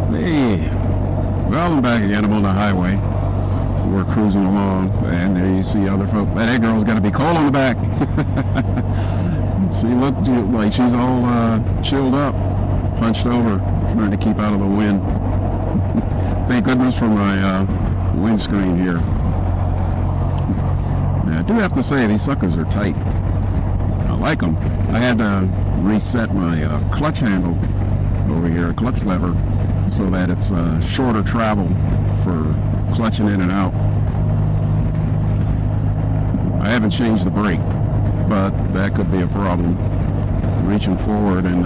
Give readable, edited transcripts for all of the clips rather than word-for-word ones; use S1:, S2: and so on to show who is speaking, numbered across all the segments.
S1: Hey, well, I'm back again. I'm on the highway. We're cruising along, and there you see other folks. That girl's got to be cold on the back. She looked like she's all chilled up, hunched over, trying to keep out of the wind. Thank goodness for my windscreen here. Now, I do have to say, these suckers are tight. I like them. I had to reset my clutch handle over here, clutch lever, so that it's shorter travel for clutching in and out. I haven't changed the brake, but that could be a problem. Reaching forward and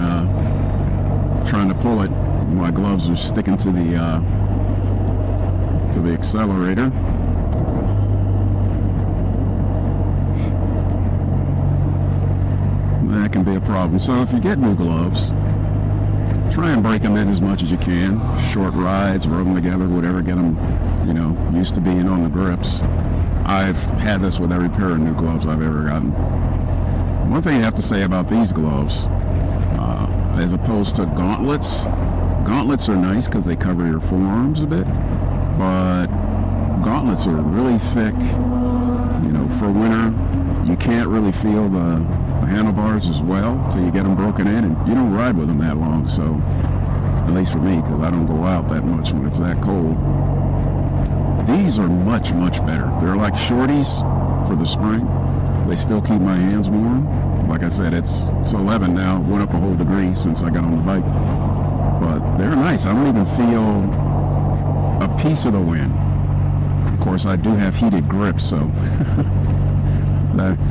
S1: trying to pull it, my gloves are sticking to the accelerator. That can be a problem. So if you get new gloves, try and break them in as much as you can. Short rides, rub them together, whatever, get them, used to being on the grips. I've had this with every pair of new gloves I've ever gotten. One thing you have to say about these gloves, as opposed to gauntlets, gauntlets are nice because they cover your forearms a bit, but gauntlets are really thick. For winter, you can't really feel the handlebars as well till you get them broken in, and you don't ride with them that long. So, at least for me, because I don't go out that much when it's that cold. These are much, much better. They're like shorties for the spring. They still keep my hands warm. Like I said, it's 11 now. Went up a whole degree since I got on the bike. But they're nice. I don't even feel a piece of the wind. Of course, I do have heated grips, so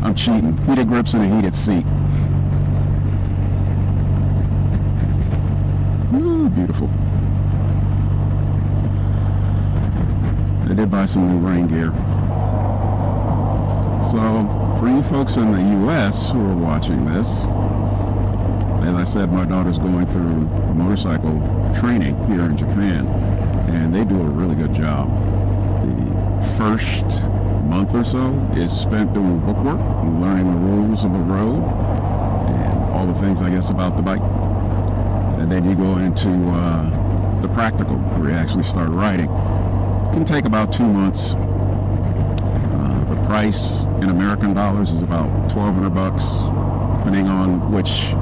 S1: I'm cheating. Heated grips and a heated seat. Ooh, beautiful. I did buy some new rain gear. So, for you folks in the U.S. who are watching this, as I said, my daughter's going through motorcycle training here in Japan, and they do a really good job. The first month or so is spent doing bookwork and learning the rules of the road and all the things, I guess, about the bike. And then you go into the practical, where you actually start riding. It can take about 2 months. The price in American dollars is about $1,200, depending on which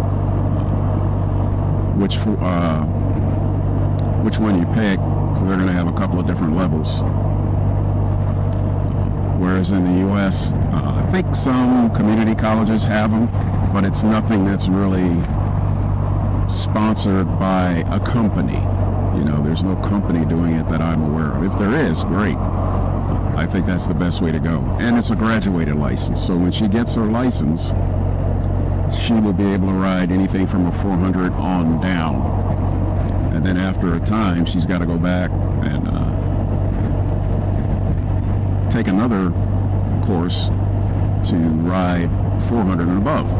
S1: one you pick, because they're going to have a couple of different levels. Whereas in the U.S., I think some community colleges have them, but it's nothing that's really sponsored by a company. There's no company doing it that I'm aware of. If there is, great. I think that's the best way to go. And it's a graduated license, so when she gets her license, she will be able to ride anything from a 400 on down. And then after a time, she's got to go back and take another course to ride 400 and above.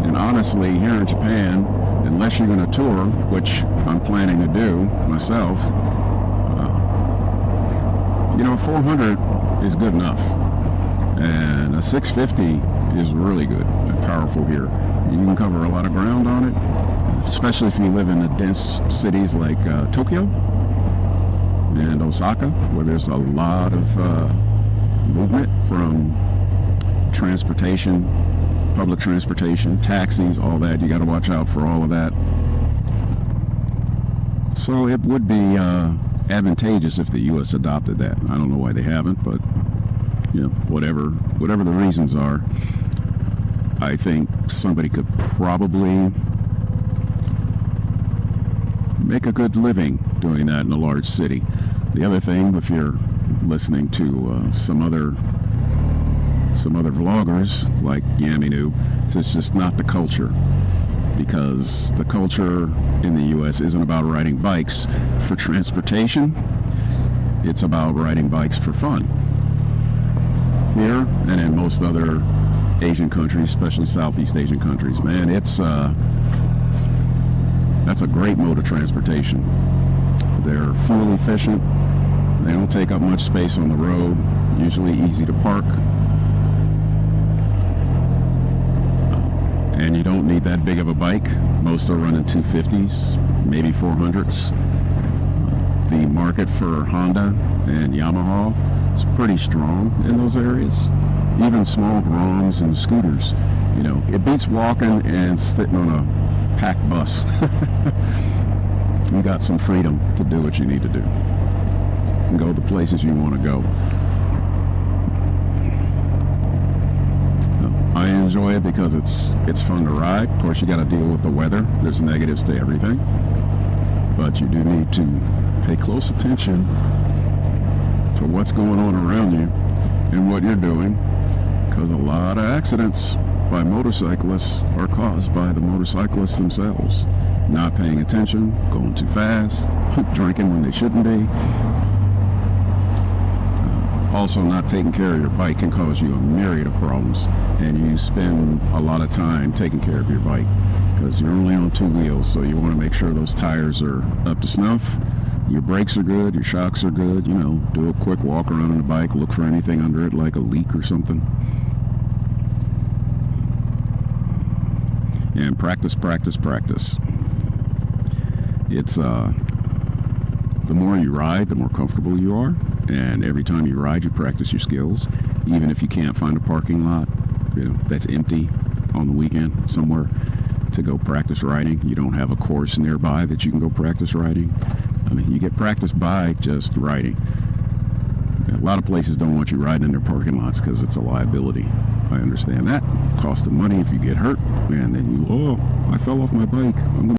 S1: And honestly, here in Japan, unless you're going to tour, which I'm planning to do myself, 400 is good enough. And a 650 is really good and powerful here. You can cover a lot of ground on it, especially if you live in the dense cities like Tokyo and Osaka, where there's a lot of movement from transportation, public transportation, taxis, all that. You got to watch out for all of that. So it would be advantageous if the U.S. adopted that. I don't know why they haven't, but whatever the reasons are, I think somebody could probably make a good living doing that in a large city. The other thing, if you're listening to some other vloggers like Yaminu, it's just not the culture, because the culture in the U.S. isn't about riding bikes for transportation. It's about riding bikes for fun. Here and in most other Asian countries, especially Southeast Asian countries, man, that's a great mode of transportation. They're fuel efficient. They don't take up much space on the road. Usually easy to park. And you don't need that big of a bike. Most are running 250s. maybe 400s. The market for Honda and Yamaha is pretty strong in those areas. Even small Groms and scooters, you know, it beats walking and sitting on a packed bus. You got some freedom to do what you need to do and go the places you want to go. I enjoy it because it's fun to ride. Of course, you got to deal with the weather. There's negatives to everything, but you do need to pay close attention to what's going on around you and what you're doing, because a lot of accidents by motorcyclists are caused by the motorcyclists themselves. Not paying attention, going too fast, drinking when they shouldn't be. Also, not taking care of your bike can cause you a myriad of problems, and you spend a lot of time taking care of your bike because you're only on two wheels, so you want to make sure those tires are up to snuff, your brakes are good, your shocks are good, you know, do a quick walk around on the bike, look for anything under it like a leak or something. And practice, practice, practice. It's the more you ride, the more comfortable you are, and every time you ride, you practice your skills. Even if you can't find a parking lot, you know, that's empty on the weekend somewhere to go practice riding. You don't have a course nearby that you can go practice riding. I mean, you get practice by just riding. A lot of places don't want you riding in their parking lots because it's a liability. I understand that. Cost of money if you get hurt, and then I fell off my bike. I'm gonna